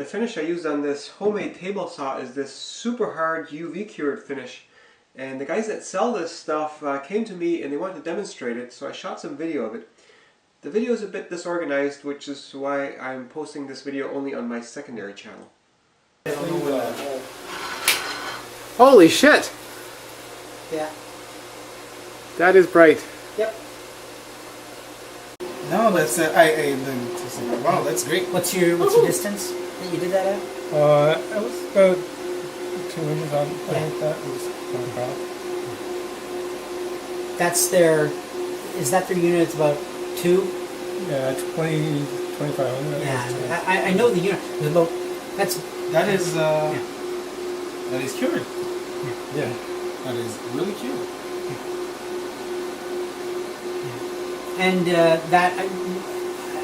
The finish I used on this homemade table saw is this super hard UV cured finish. And the guys that sell this stuff came to me and they wanted to demonstrate it, so I shot some video of it. The video is a bit disorganized, which is why I'm posting this video only on my secondary channel. Holy shit! Yeah. That is bright. Yep. No, that's wow, that's great. What's your distance that you did that at? It was about 2 inches on that. It was about. That's their. Is that their unit? It's about 2. Yeah, 2,500. Yeah, I know the unit. It's about. That is cured. Yeah. That is really cured. And that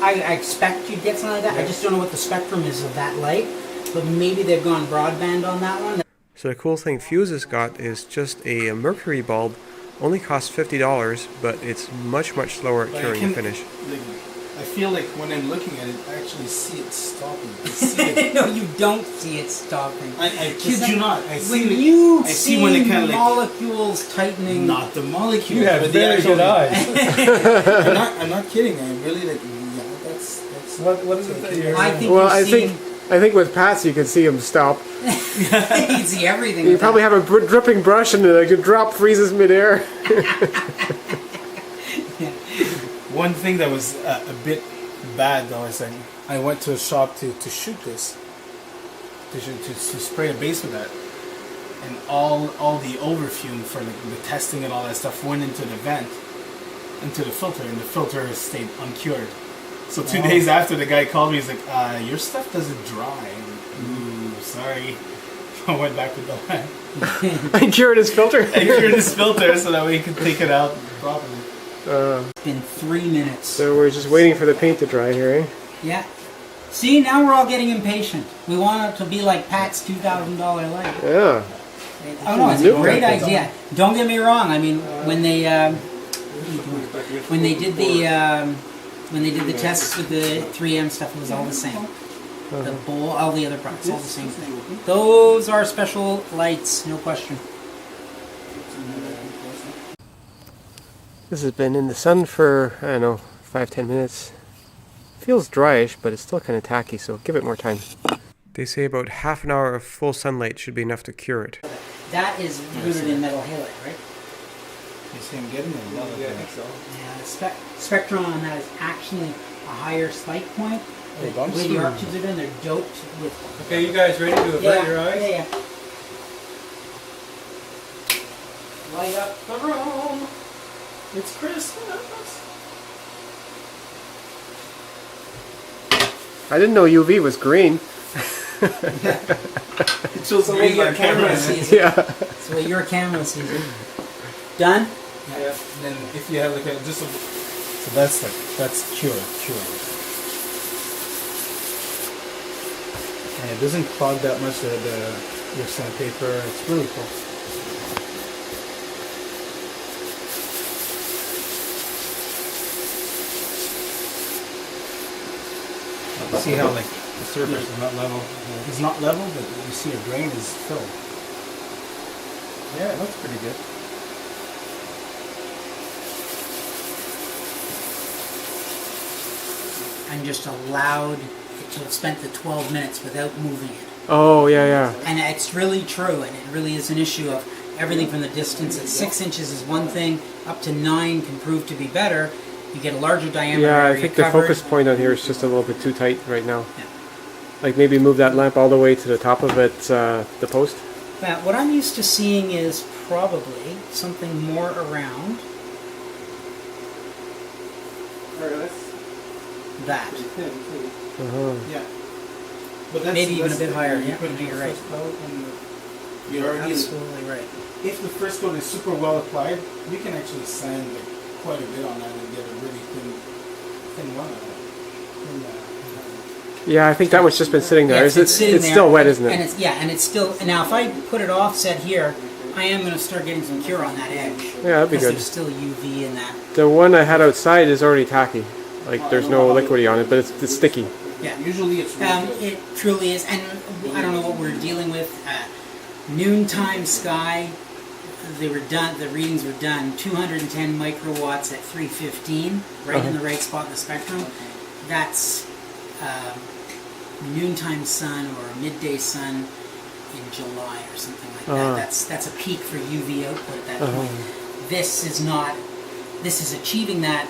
I expect you'd get something like that. I just don't know what the spectrum is of that light, but maybe they've gone broadband on that one. So the cool thing Fuse has got is just a mercury bulb. Only costs $50, but it's much slower at curing the finish. I feel like when I'm looking at it, I actually see it stopping. I see it. No, you don't see it stopping. I kid you not. I see when you I see when it kind of molecules tightening. Not the molecules. You have but very good eyes. I'm not kidding. I'm really like, yeah, that's. What is it that you're? I think with Pat's you can see him stop. You can see everything. You probably have a dripping brush and a drop freezes midair. One thing that was a bit bad though is that I went to a shop to shoot this, to spray a base with that, and all the overfume for the testing and all that stuff went into the vent, into the filter, and the filter stayed uncured. So 2 days after, the guy called me, he's like, your stuff doesn't dry. Ooh, sorry. I went back with the lamp. I cured his filter. I cured his filter so that way he could take it out properly. It's been 3 minutes. So we're just waiting for the paint to dry here, eh? Yeah. See, now we're all getting impatient. We want it to be like Pat's $2,000 light. Yeah. Oh no, it's a great idea. Don't get me wrong. I mean, when they did the tests with the 3M stuff, it was all the same. The bowl, all the other products, all the same thing. Those are special lights, no question. This has been in the sun for, I don't know, 5-10 minutes. Feels dryish, but it's still kind of tacky, so give it more time. They say about half an hour of full sunlight should be enough to cure it. That is rooted in metal halide, right? You see him getting it? Yeah, I think so. Yeah, the spectrum on that is actually a higher spike point. The way the arches are done, they're doped with... Okay, you guys ready to avert your eyes? Yeah. Light up the room. It's Christmas. I didn't know UV was green. It shows the way your camera sees it. Yeah. That's the way your camera sees it. Done? Yeah. And then if you have like so that's cured. And it doesn't clog that much your sandpaper. It's really cool. See how like the surface is not level. It's not level, but you see a grain is filled. Yeah, it looks pretty good. I'm just allowed to have spent the 12 minutes without moving it. Oh, yeah. And it's really true, and it really is an issue of everything from the distance. At 6 inches is one thing, up to 9 can prove to be better. You get a larger diameter. Yeah, I think the focus point on here is just a little bit too tight right now. Yeah. Like maybe move that lamp all the way to the top of it, the post. Now, what I'm used to seeing is probably something more around that. Yeah. But that's, maybe even a bit higher. Yeah, you're right. You're already absolutely right. If the first coat is super well applied, you can actually sand like quite a bit on that and get a really thin one. Yeah, I think that one's just been sitting there. Yeah, it's still wet, isn't it? And it's still. Now, if I put it offset here, I am going to start getting some cure on that edge. Yeah, that'd be good. There's still UV in that. The one I had outside is already tacky. Like there's no liquidy on it, but it's sticky. Yeah. Usually it's It truly is, and I don't know what we're dealing with. Noontime sky, they were done. The readings were done. 210 microwatts at 315, right in the right spot in the spectrum. That's noontime sun or midday sun in July or something like that. That's a peak for UV output at that point. This is not. This is achieving that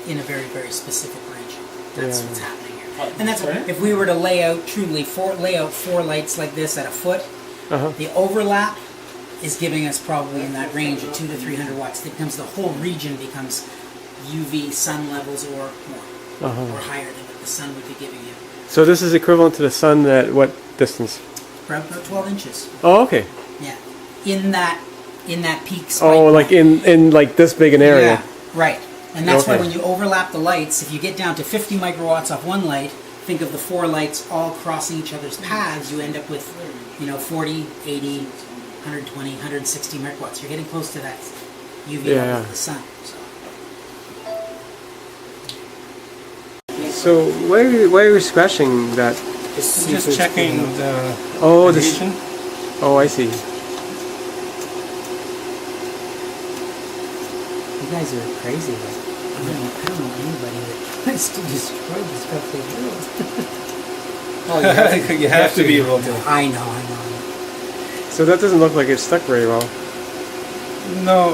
in a very, very specific region. That's what's happening here. And that's if we were to lay out four lights like this at a foot, the overlap is giving us probably in that range of 200 to 300 watts. It becomes the whole region becomes UV sun levels or more or higher than what the sun would be giving you. So this is equivalent to the sun at what distance? About 12 inches. Oh, okay. Yeah, in that peak spike. Oh, like in like this big an area. Yeah, right. And that's why Okay. when you overlap the lights, if you get down to 50 microwatts off one light, think of the four lights all crossing each other's paths, you end up with, 40, 80, 120, 160 microwatts. You're getting close to that UV level of the sun. So why are you scratching that? Just checking the This. adhesion. Oh, I see. You guys are crazy. I don't know anybody that tries to destroy the stuff they build. Oh, you have to be able to. I know. So that doesn't look like it's stuck very well. No,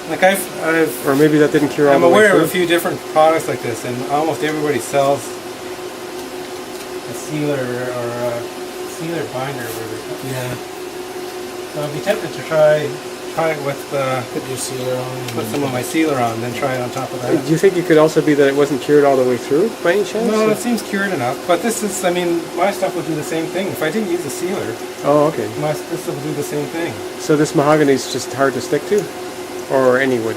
like I've Or maybe that didn't cure all I'm the way aware of through. a few different products like this, and almost everybody sells a sealer or a sealer binder. yeah. So I'd be tempted to try it with Put your sealer on. put some of my sealer on, then try it on top of that. Do you think it could also be that it wasn't cured all the way through by any chance? No, it seems cured enough. But this is, I mean, my stuff would do the same thing. If I didn't use a sealer, Oh, okay. this will do the same thing. So this mahogany is just hard to stick to? Or any wood?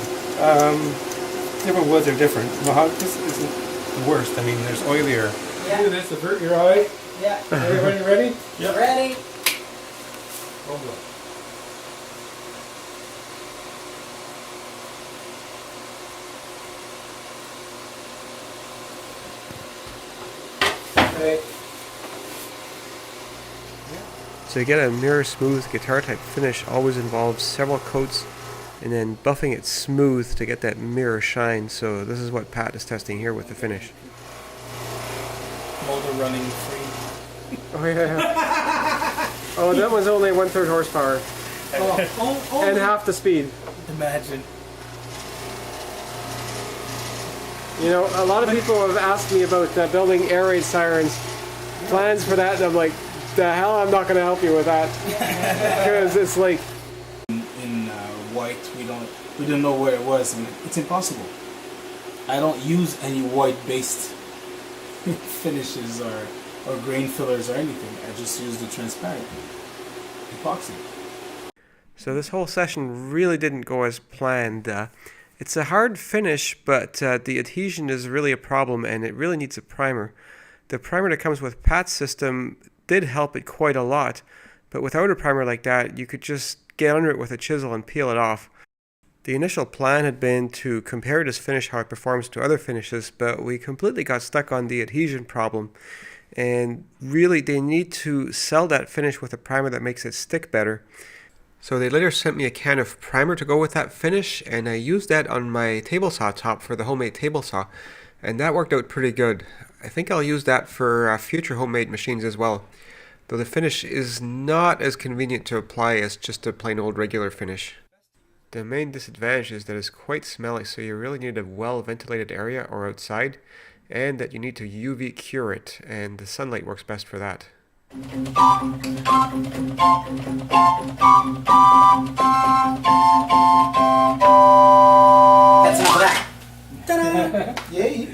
Different woods are different. This isn't the worst. I mean, there's oilier. Yeah. Do this, avert your eye. Yeah. Everybody ready? Yep. Ready? Oh, boy. Okay. So to get a mirror smooth guitar type finish always involves several coats and then buffing it smooth to get that mirror shine. So this is what Pat is testing here with the finish. Motor running free. Oh yeah. Oh, that one's only 1/3 horsepower and half the speed. Imagine. You know, a lot of people have asked me about building air raid sirens, plans for that, and I'm like, the hell, I'm not going to help you with that, because it's like, In white, we don't know where it was, and it's impossible. I don't use any white-based finishes or grain fillers or anything. I just use the transparent epoxy. so this whole session really didn't go as planned. It's a hard finish, but the adhesion is really a problem, and it really needs a primer. The primer that comes with Pat's system did help it quite a lot, but without a primer like that, you could just get under it with a chisel and peel it off. The initial plan had been to compare this finish, how it performs to other finishes, but we completely got stuck on the adhesion problem. And really, they need to sell that finish with a primer that makes it stick better. So they later sent me a can of primer to go with that finish, and I used that on my table saw top for the homemade table saw, and that worked out pretty good. I think I'll use that for future homemade machines as well, though the finish is not as convenient to apply as just a plain old regular finish. The main disadvantage is that it's quite smelly, so you really need a well ventilated area or outside, and that you need to UV cure it, and the sunlight works best for that. That's enough of that. Ta-da! Yay!